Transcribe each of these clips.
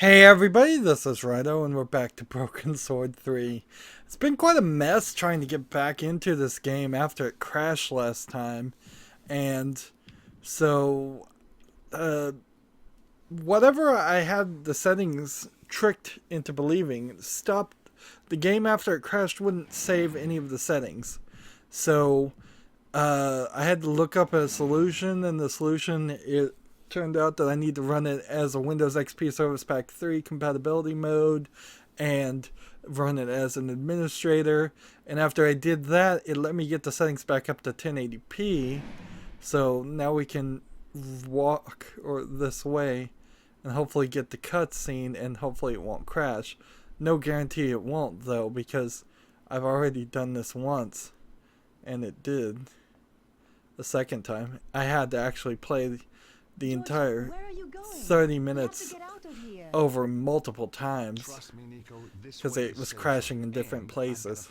Hey everybody, this is Rydo and we're back to Broken Sword 3. It's been quite a mess trying to get back into this game after it crashed last time. And so, whatever I had the settings tricked into believing stopped the game after it crashed wouldn't save any of the settings. So, I had to look up a solution, and the solution it turned out that I need to run it as a Windows XP Service Pack 3 compatibility mode and run it as an administrator. And after I did that, it let me get the settings back up to 1080p. So now we can walk this way and hopefully get the cutscene, and hopefully it won't crash. No guarantee it won't though, because I've already done this once and it did. The second time I had to actually play the entire 30 minutes over multiple times because it was crashing in different places.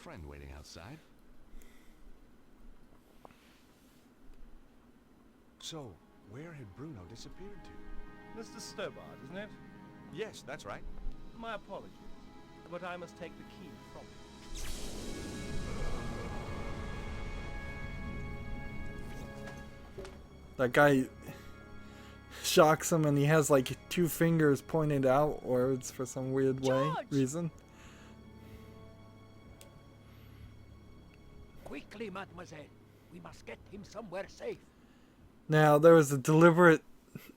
So, where had Bruno disappeared to? Mr. Stobbart, isn't it? Yes, that's right. My apologies, but I must take the key from him. That guy shocks him and he has like two fingers pointed outwards for some weird reason. Quickly, mademoiselle. We must get him somewhere safe. Now, there was a deliberate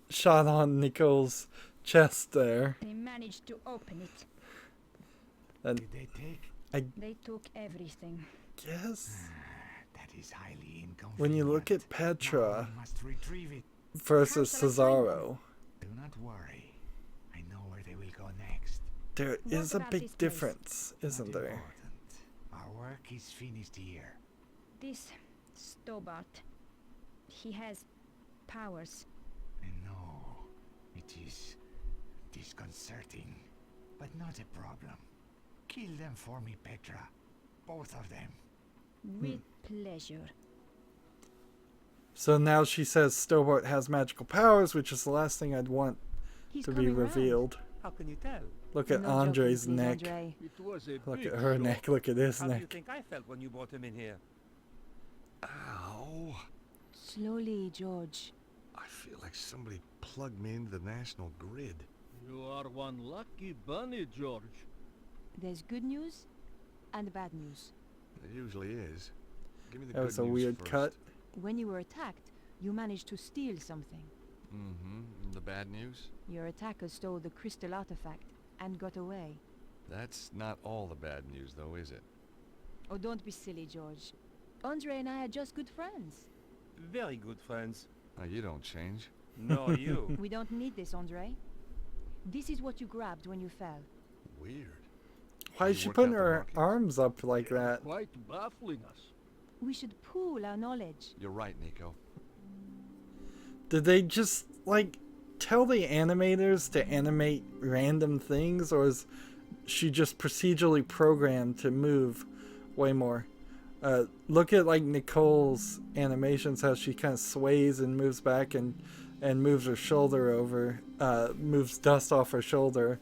shot on Nico's chest there. They managed to open it. And Did they take? They took everything. Yes. That is highly inconvenient. When you look at Petra Now we must retrieve it. versus Cesaro, Do not worry. I know where they will go next. there What is a about this big place? difference, isn't Not there? important. Our work is finished here. This Stobbart, he has powers. I know. It is disconcerting, but not a problem. Kill them for me, Petra. Both of them. With pleasure. So now she says Stobbart has magical powers, which is the last thing I'd want He's to be coming round. revealed. How can you tell? Look at No Andre's joking, please, neck. Andre. It was a Look big at her shock. neck. Look at his How do you neck. think I felt when you brought him in here? Ow! Slowly, George. I feel like somebody plugged me into the national grid. You are one lucky bunny, George. There's good news and bad news. It usually is. Give me the That good was a news weird first. cut. When you were attacked, you managed to steal something. Mm-hmm. The bad news? Your attacker stole the crystal artifact and got away. That's not all the bad news, though, is it? Oh, don't be silly, George. Andre and I are just good friends. Very good friends. Oh, you don't change. Nor you. We don't need this, Andre. This is what you grabbed when you fell. Weird. Why is You she worked putting out the her markings. arms up like that? Quite baffling us. We should pool our knowledge. You're right, Nico. Did they just, like, tell the animators to animate random things, or is she just procedurally programmed to move way more? Look at, like, Nicole's animations, how she kind of sways and moves back and moves her shoulder over, moves dust off her shoulder.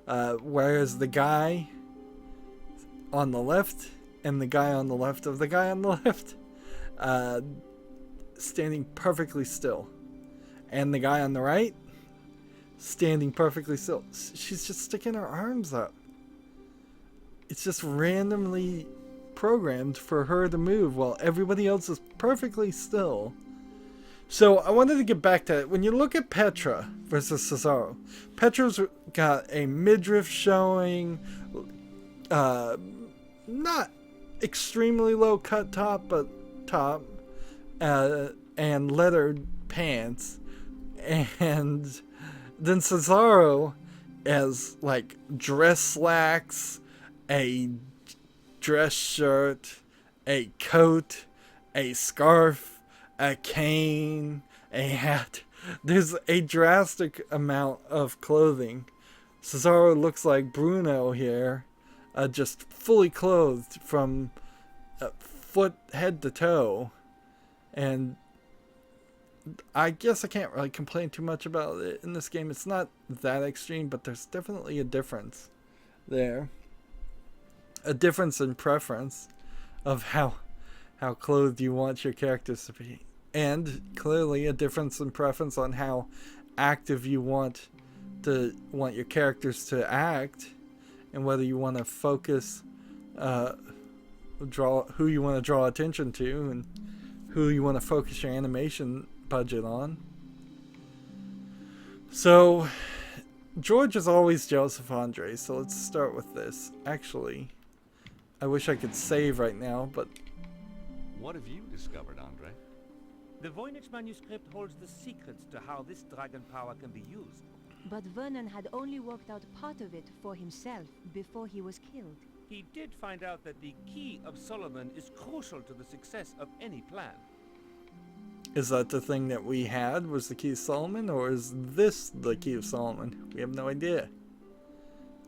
Whereas the guy on the left and the guy on the left of the guy on the left, standing perfectly still. And the guy on the right, standing perfectly still. She's just sticking her arms up. It's just randomly programmed for her to move while everybody else is perfectly still. So I wanted to get back to it. When you look at Petra versus Cesaro, Petra's got a midriff showing, not extremely low cut top, but top, and leathered pants. And then Cesaro has like dress slacks, a dress shirt, a coat, a scarf, a cane, a hat. There's a drastic amount of clothing. Cesaro looks like Bruno here, just fully clothed from foot head to toe, and I guess I can't really complain too much about it in this game. It's not that extreme, but there's definitely a difference there. A difference in preference of how clothed you want your characters to be. And clearly a difference in preference on how active you want your characters to act, and whether you want to focus, who you want to draw attention to, and who you want to focus your animation budget on. So George is always jealous of Andre, so let's start with this. Actually, I wish I could save right now, but What have you discovered, Andre? The Voynich manuscript holds the secrets to how this dragon power can be used. But Vernon had only worked out part of it for himself before he was killed. He did find out that the Key of Solomon is crucial to the success of any plan. is that the thing that we had was the Key of Solomon, or is this the Key of Solomon? We have no idea.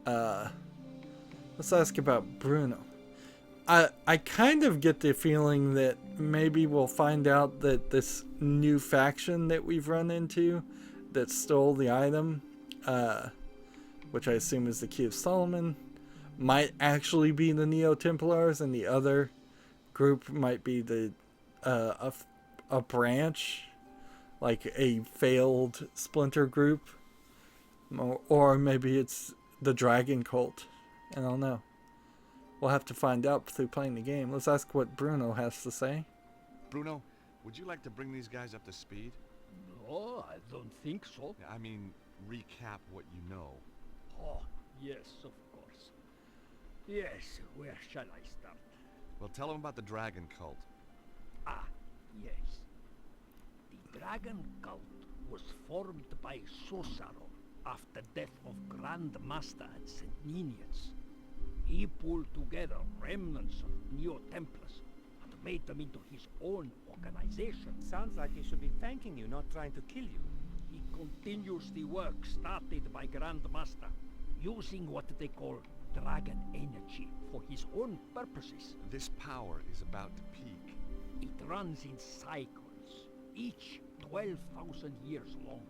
Let's ask about Bruno. I kind of get the feeling that maybe we'll find out that this new faction that we've run into that stole the item, which I assume is the Key of Solomon, might actually be the Neo-Templars, and the other group might be the a branch, like a failed splinter group, or maybe it's the Dragon Cult. I don't know. We'll have to find out through playing the game. Let's ask what Bruno has to say. Bruno, would you like to bring these guys up to speed? No, I don't think so. I mean, recap what you know. Oh, yes, of course. Yes, where shall I start? Well, tell them about the Dragon Cult. Ah, yes. The Dragon Cult was formed by Susaro after death of Grand Master at St. Ninians. He pulled together remnants of Neo-Templars and made them into his own organization. Sounds like he should be thanking you, not trying to kill you. He continues the work started by Grand Master, using what they call dragon energy for his own purposes. This power is about to peak. It runs in cycles, each 12,000 years long.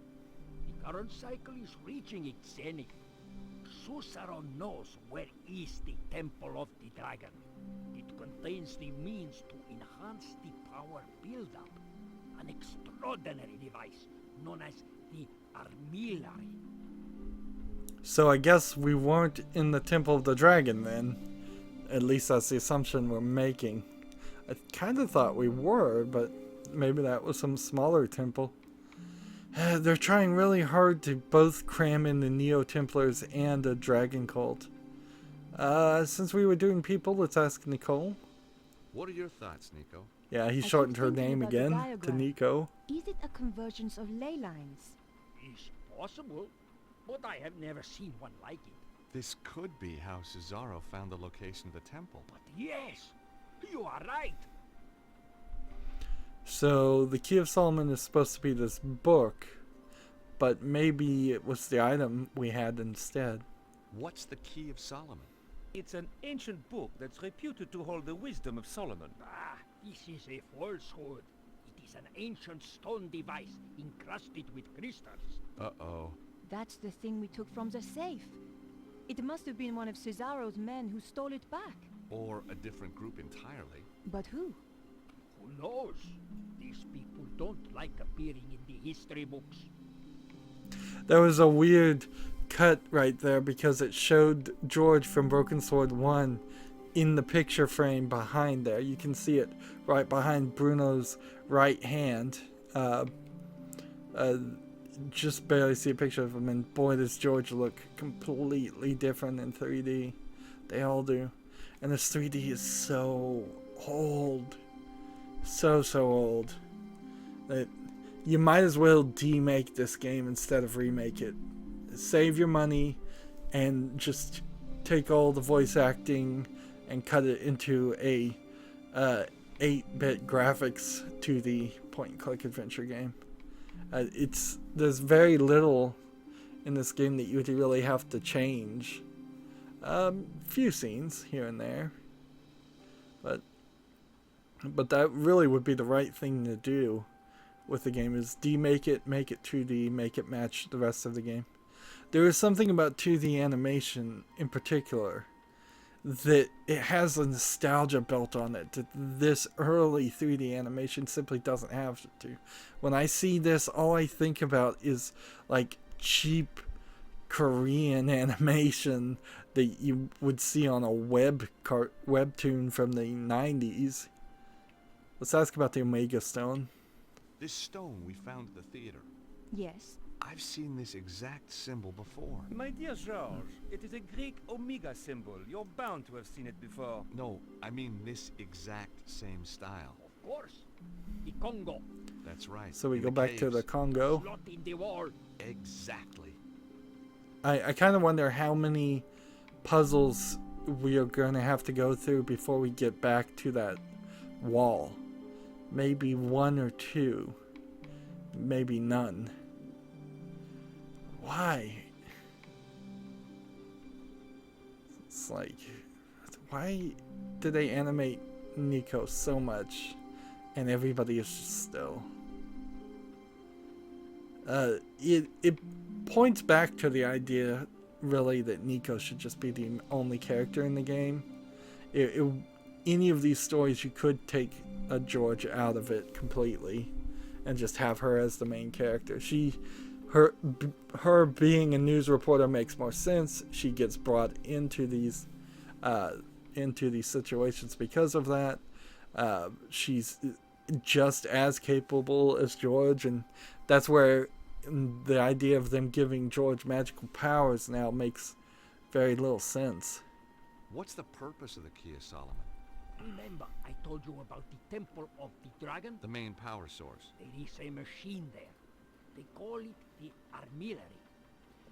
The current cycle is reaching its zenith. Susaro knows where is the Temple of the Dragon. It contains the means to enhance the power build-up. An extraordinary device known as the Armillary. So I guess we weren't in the Temple of the Dragon then. At least that's the assumption we're making. I kind of thought we were, but maybe that was some smaller temple. They're trying really hard to both cram in the Neo-Templars and a Dragon Cult. Since we were doing people, let's ask Nicole. What are your thoughts, Nico? Yeah, he keep shortened her thinking name about the again to diagram. Nico. Is it a convergence of ley lines? It's possible, but I have never seen one like it. This could be how Cesaro found the location of the temple. But yes, you are right. So the Key of Solomon is supposed to be this book, but maybe it was the item we had instead. What's the Key of Solomon? It's an ancient book that's reputed to hold the wisdom of Solomon. Ah, this is a falsehood. It is an ancient stone device encrusted with crystals. Uh-oh. That's the thing we took from the safe. It must have been one of Cesaro's men who stole it back. Or a different group entirely. But who? Who knows? These people don't like appearing in the history books. There was a weird cut right there because it showed George from Broken Sword 1 in the picture frame behind there. You can see it right behind Bruno's right hand. Just barely see a picture of him, and boy does George look completely different in 3D. They all do. And this 3D is so old. So old. That you might as well demake this game instead of remake it. Save your money and just take all the voice acting and cut it into a 8-bit graphics 2D point-and-click adventure game. There's very little in this game that you would really have to change. Few scenes here and there, but that really would be the right thing to do with the game is make it 2D, make it match the rest of the game. There is something about 2D animation in particular that it has a nostalgia built on it that this early 3D animation simply doesn't have to. When I see this, all I think about is like cheap Korean animation that you would see on a webtoon from the 90s. Let's ask about the Omega Stone. This stone we found at the theater. Yes. I've seen this exact symbol before. My dear George, it is a Greek omega symbol. You're bound to have seen it before. No, I mean this exact same style. Of course. The Congo. That's right. So we in go the back to the caves. Congo. Slot in the wall. Exactly. I kind of wonder how many puzzles we are going to have to go through before we get back to that wall. Maybe 1 or 2. Maybe none. Why? It's like, why did they animate Nico so much and everybody is just still? It points back to the idea, really, that Nico should just be the only character in the game. Any of these stories, you could take a George out of it completely and just have her as the main character. Her being a news reporter makes more sense. She gets brought into these situations because of that. She's just as capable as George, and that's where the idea of them giving George magical powers now makes very little sense. What's the purpose of the Key of Solomon? Remember, I told you about the Temple of the Dragon? The main power source. There is a machine there. They call it the armillary.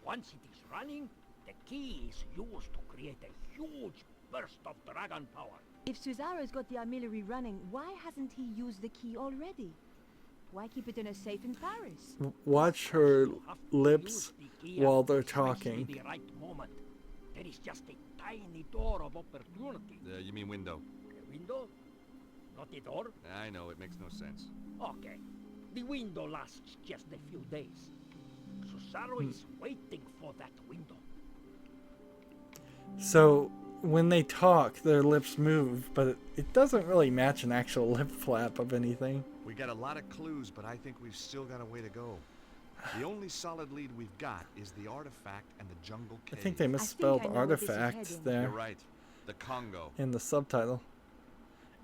Once it is running, the key is used to create a huge burst of dragon power. If Suzaro's got the armillary running, why hasn't he used the key already? Why keep it in a safe in Paris? Watch her You have to lips use the key while at they're precisely talking. the right moment. There is just a tiny door of opportunity. You mean window? A window? Not a door? I know, it makes no sense. Okay. The window lasts just a few days. Susaro is waiting for that window. So when they talk, their lips move, but it doesn't really match an actual lip flap of anything. We got a lot of clues, but I think we've still got a way to go. The only solid lead we've got is the artifact and the jungle I cave. think they misspelled I know where this is artifact heading. there You're right. The Congo. in the subtitle.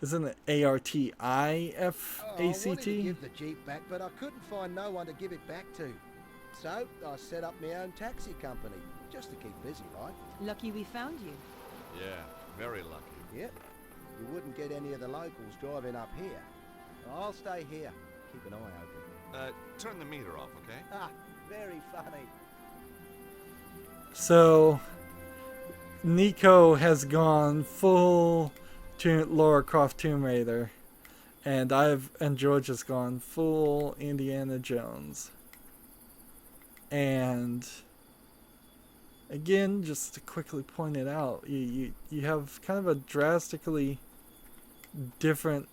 Isn't it ARTIFACT? I wanted to give the Jeep back, but I couldn't find no one to give it back to. So I set up my own taxi company, just to keep busy, right? Lucky we found you. Yeah, very lucky. Yep. You wouldn't get any of the locals driving up here. I'll stay here. Keep an eye open. Turn the meter off, okay? Ah, very funny. So Nico has gone full Lara Croft Tomb Raider, and George has gone full Indiana Jones. And again, just to quickly point it out, you have kind of a drastically different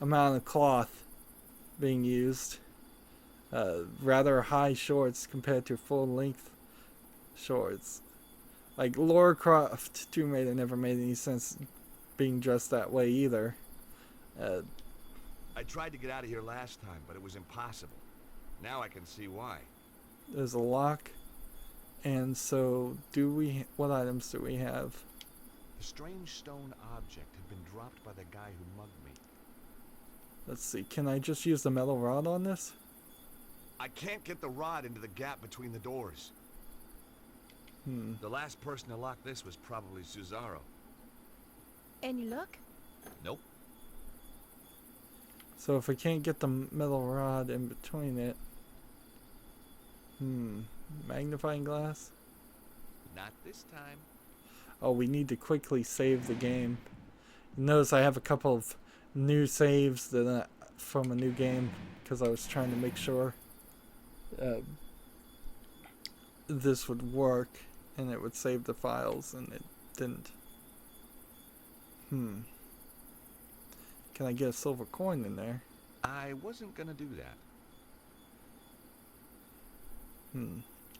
amount of cloth being used. Rather high shorts compared to full length shorts. Like Lara Croft Tomb Raider never made any sense being dressed that way either. I tried to get out of here last time, but it was impossible. Now I can see why. There's a lock, and so what items do we have? The strange stone object had been dropped by the guy who mugged me. Let's see, can I just use the metal rod on this? I can't get the rod into the gap between the doors. The last person to lock this was probably Susaro. Any luck? Nope. So if I can't get the metal rod in between it, magnifying glass? Not this time. Oh, we need to quickly save the game. Notice I have a couple of new saves from a new game because I was trying to make sure this would work and it would save the files, and it didn't. Can I get a silver coin in there? I wasn't gonna do that.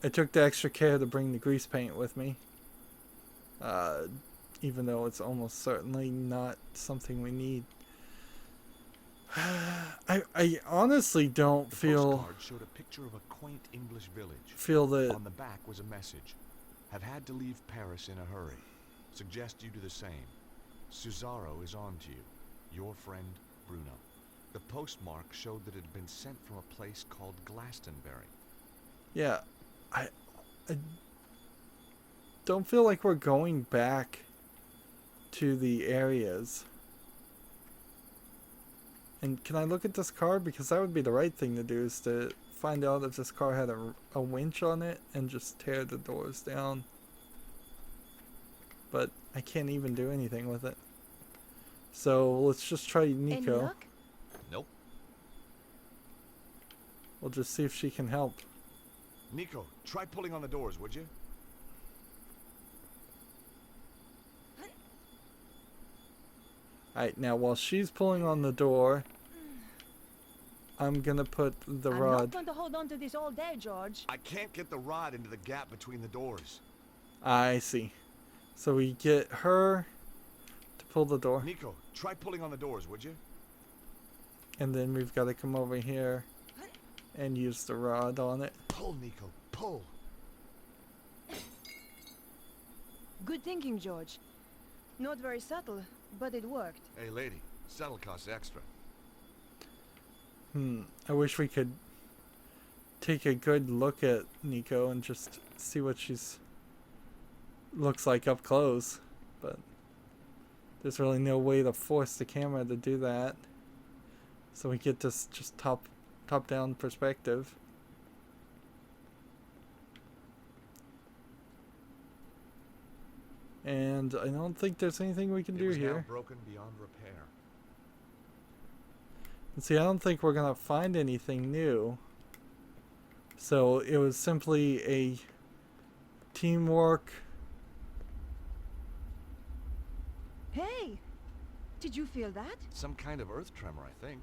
I took the extra care to bring the grease paint with me. Even though it's almost certainly not something we need. I honestly don't The feel postcard showed a picture of a quaint English village. that On the back was a message. Have had to leave Paris in a hurry. Suggest you do the same. Cesaro is on to you. Your friend, Bruno. The postmark showed that it had been sent from a place called Glastonbury. yeah, I don't feel like we're going back to the areas. And can I look at this car? Because that would be the right thing to do, is to find out if this car had a winch on it and just tear the doors down. But I can't even do anything with it. So let's just try Any Nico. luck? Nope. We'll just see if she can help. Nico, try pulling on the doors, would you? Alright, now while she's pulling on the door, I'm gonna put the I'm rod. not going to hold on to this all day, George. I can't get the rod into the gap between the doors. I see. So we get her to pull the door. Nico, try pulling on the doors, would you? And then we've got to come over here and use the rod on it. Pull, Nico, pull. Good thinking, George. Not very subtle, but it worked. Hey, lady, saddle costs extra. I wish we could take a good look at Nico and just see what she's looks like up close, but there's really no way to force the camera to do that. So we get this just top down perspective. And I don't think there's anything we can It do was now here. broken beyond repair. And see, I don't think we're gonna find anything new. So it was simply a teamwork. Hey! Did you feel that? Some kind of earth tremor, I think.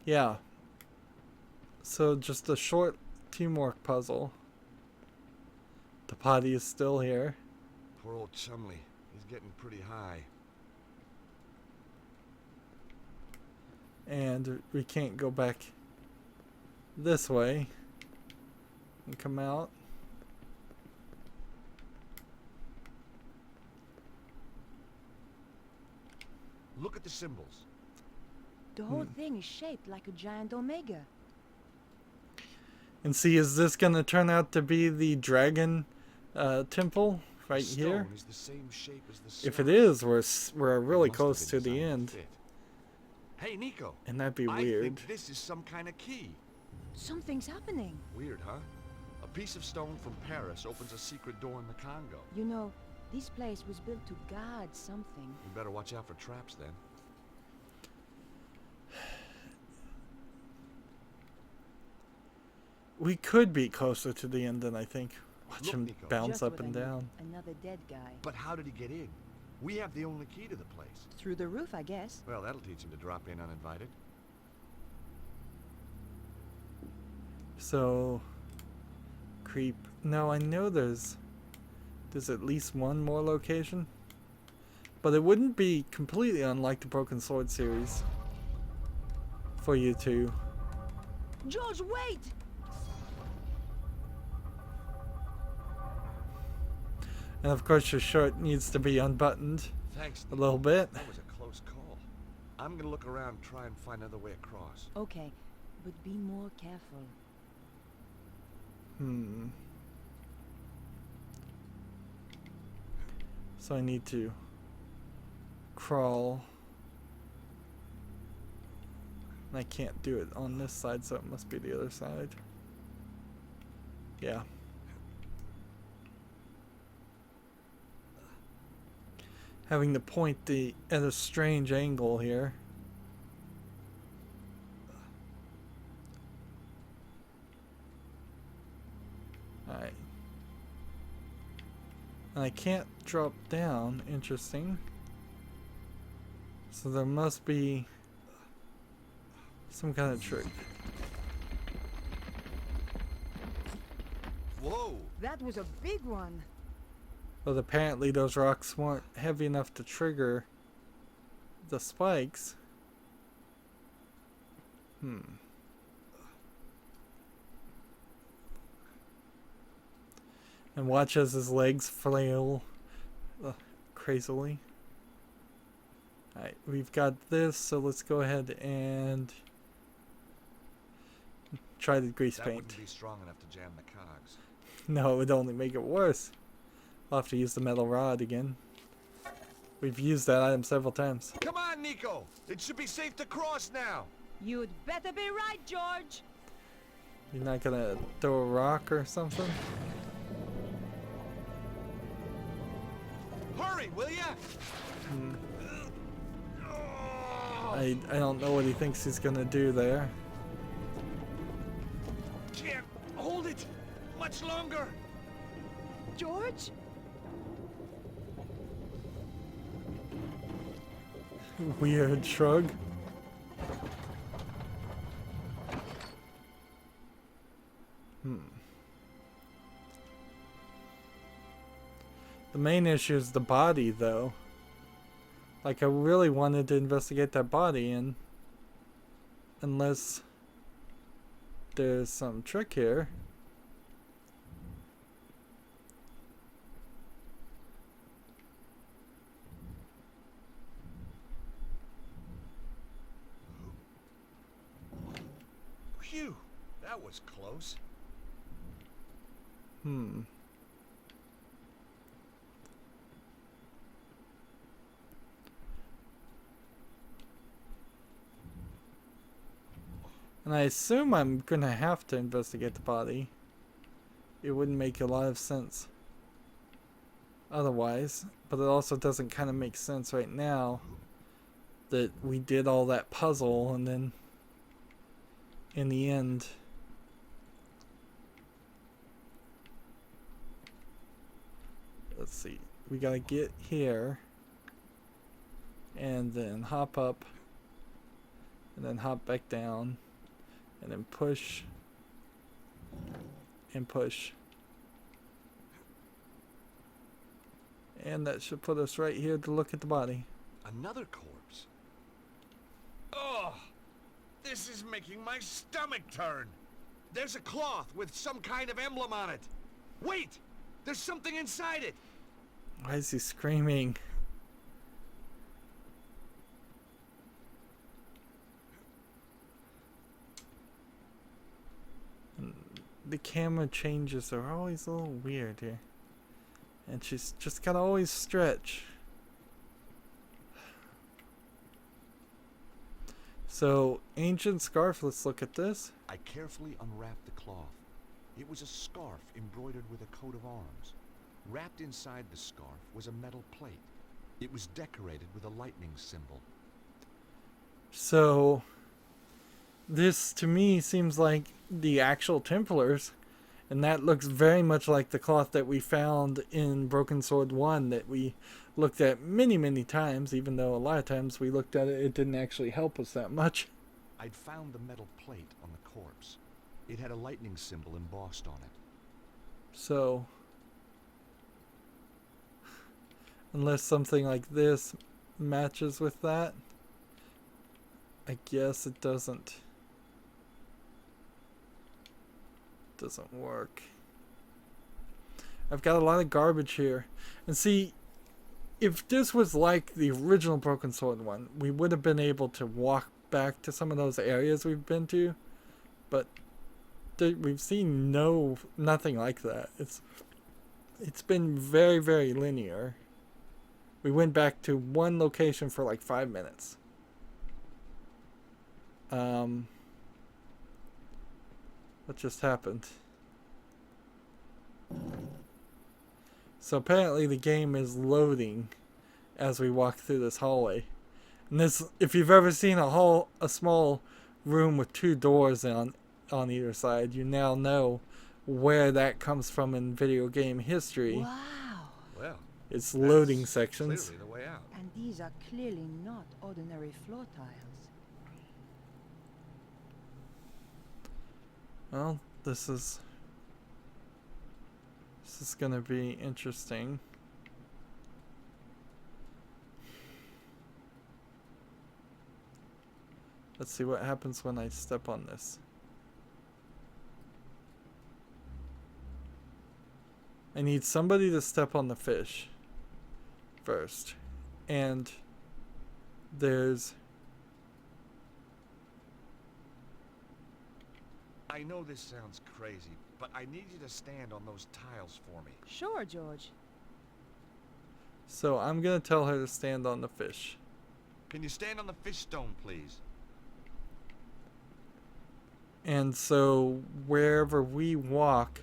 Yeah. So just a short teamwork puzzle. The potty is still here. Poor old Chumley. He's getting pretty high. And we can't go back this way and come out. Look at the symbols. The whole thing is shaped like a giant omega. And see, is this going to turn out to be the dragon temple right the here? stone is the same shape as the If it stone. is, we're It really must have close been to the designed end. fit. Hey, Nico. And that'd be I weird. think this is some kind of key. Something's happening. Weird, huh? A piece of stone from Paris opens a secret door in the Congo. You know, this place was built to guard something. We better watch out for traps then. We could be closer to the end than I think. Watch Look, him Nico. bounce Just up what I and need. down. Another dead guy. But how did he get in? We have the only key to the place. Through the roof, I guess. Well, that'll teach him to drop in uninvited. So, creep. No, I know there's at least one more location. But it wouldn't be completely unlike the Broken Sword series for you to. George, wait! And of course your shirt needs to be unbuttoned Thanks, a Nico. little bit. That was a close call. I'm gonna look around and try and find another way across. Okay, but be more careful. So I need to crawl. And I can't do it on this side, so it must be the other side. Yeah. Having to point at a strange angle here. Alright. And I can't drop down. Interesting. So there must be some kind of trick. Whoa! That was a big one. But apparently those rocks weren't heavy enough to trigger the spikes. And watch as his legs flail crazily. Alright, we've got this, so let's go ahead and try the grease That paint. wouldn't be strong enough to jam the cogs. No, it would only make it worse. I'll have to use the metal rod again. We've used that item several times. Come on, Nico! It should be safe to cross now! You'd better be right, George. You're not gonna throw a rock or something? Hurry, will ya? I don't know what he thinks he's gonna do there. Can't hold it much longer! George? Weird shrug. The main issue is the body, though. Like, I really wanted to investigate that body, and unless there's some trick here. Phew! That was close. And I assume I'm gonna have to investigate the body. It wouldn't make a lot of sense otherwise, but it also doesn't kind of make sense right now that we did all that puzzle and then in the end let's see, we gotta get here and then hop up and then hop back down and then push and push, and that should put us right here to look at the body. Another corpse? Oh! This is making my stomach turn! There's a cloth with some kind of emblem on it! Wait! There's something inside it! Why is he screaming? The camera changes are always a little weird here. And she's just gotta always stretch. So, ancient scarf, let's look at this. I carefully unwrapped the cloth. It was a scarf embroidered with a coat of arms. Wrapped inside the scarf was a metal plate. It was decorated with a lightning symbol. So, this to me seems like the actual Templars, and that looks very much like the cloth that we found in Broken Sword 1 that we looked at many times, even though a lot of times we looked at it, it didn't actually help us that much. I'd found the metal plate on the corpse. It had a lightning symbol embossed on it. So, unless something like this matches with that, I guess it doesn't work. I've got a lot of garbage here. And see, if this was like the original Broken Sword one, we would have been able to walk back to some of those areas we've been to, but we've seen nothing like that. It's been very linear. We went back to one location for like 5 minutes. What just happened? So apparently the game is loading as we walk through this hallway. And this, if you've ever seen a small room with 2 doors on either side, you now know where that comes from in video game history. Wow. Well, It's loading That's sections. clearly the way out. And these are clearly not ordinary floor tiles. Well, this is gonna be interesting. Let's see what happens when I step on this. I need somebody to step on the fish first. And there's... I know this sounds crazy, but I need you to stand on those tiles for me. Sure, George. So I'm gonna tell her to stand on the fish. Can you stand on the fish stone, please? And so wherever we walk,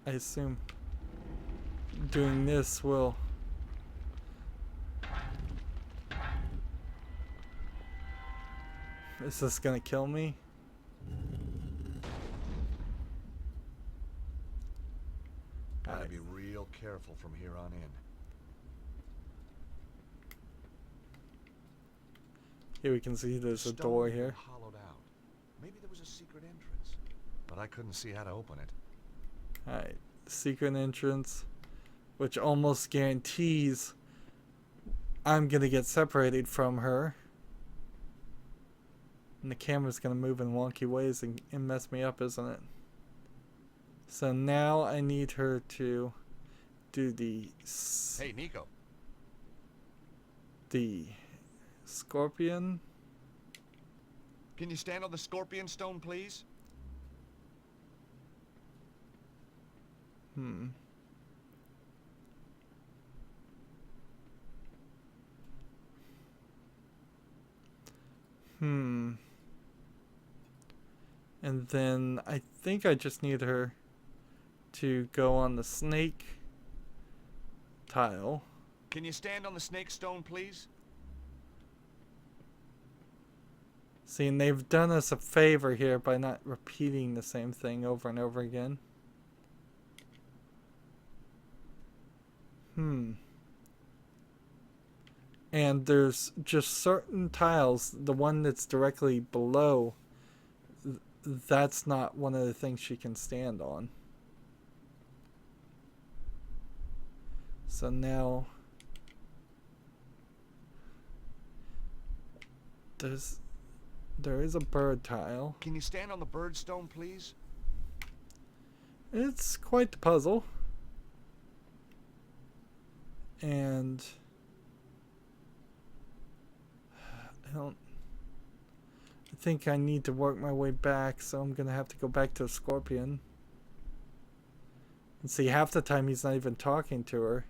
I assume doing this will... Is this gonna kill me? Gotta be real careful from here on in. Here we can see there's a Stone door had been here. hollowed out. Maybe there was a secret entrance, but I couldn't see how to open it. Alright, secret entrance, which almost guarantees I'm gonna get separated from her. And the camera's gonna move in wonky ways and mess me up, isn't it? So now I need her to do the Hey, Nico. scorpion. Can you stand on the scorpion stone, please? And then I think I just need her to go on the snake tile. Can you stand on the snake stone, please? See, and they've done us a favor here by not repeating the same thing over and over again. And there's just certain tiles, the one that's directly below, that's not one of the things she can stand on. So now there is a bird tile. Can you stand on the bird stone, please? It's quite the puzzle. And I think I need to work my way back, so I'm gonna have to go back to the scorpion. And see, half the time he's not even talking to her.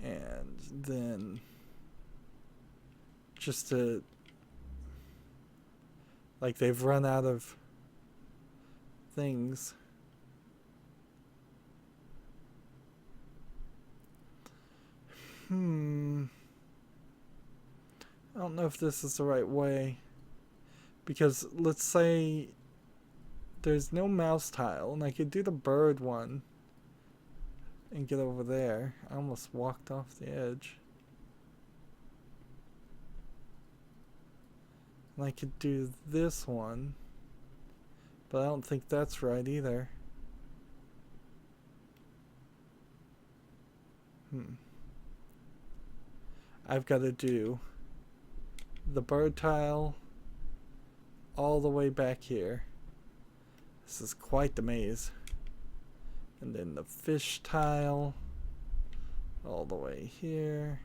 And then just to, like, they've run out of things. I don't know if this is the right way, because let's say there's no mouse tile and I could do the bird one and get over there. I almost walked off the edge. And I could do this one, but I don't think that's right either. I've got to do the bird tile all the way back here. This is quite the maze. And then the fish tile all the way here.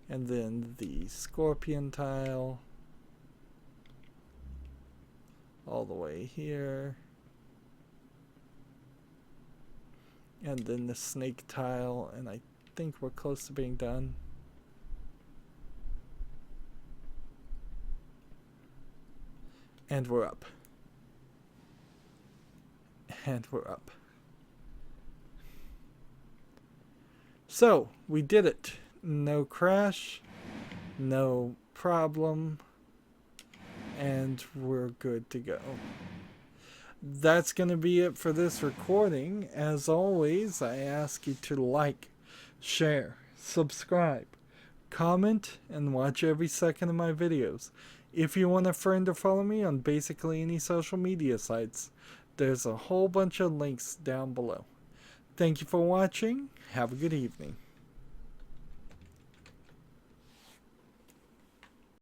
And then the scorpion tile all the way here. And then the snake tile, and I think we're close to being done. And we're up. And we're up. So, we did it. No crash, no problem, and we're good to go. that's going to be it for this recording. As always, I ask you to like, share, subscribe, comment, and watch every second of my videos. If you want a friend or follow me on basically any social media sites, there's a whole bunch of links down below. Thank you for watching. Have a good evening.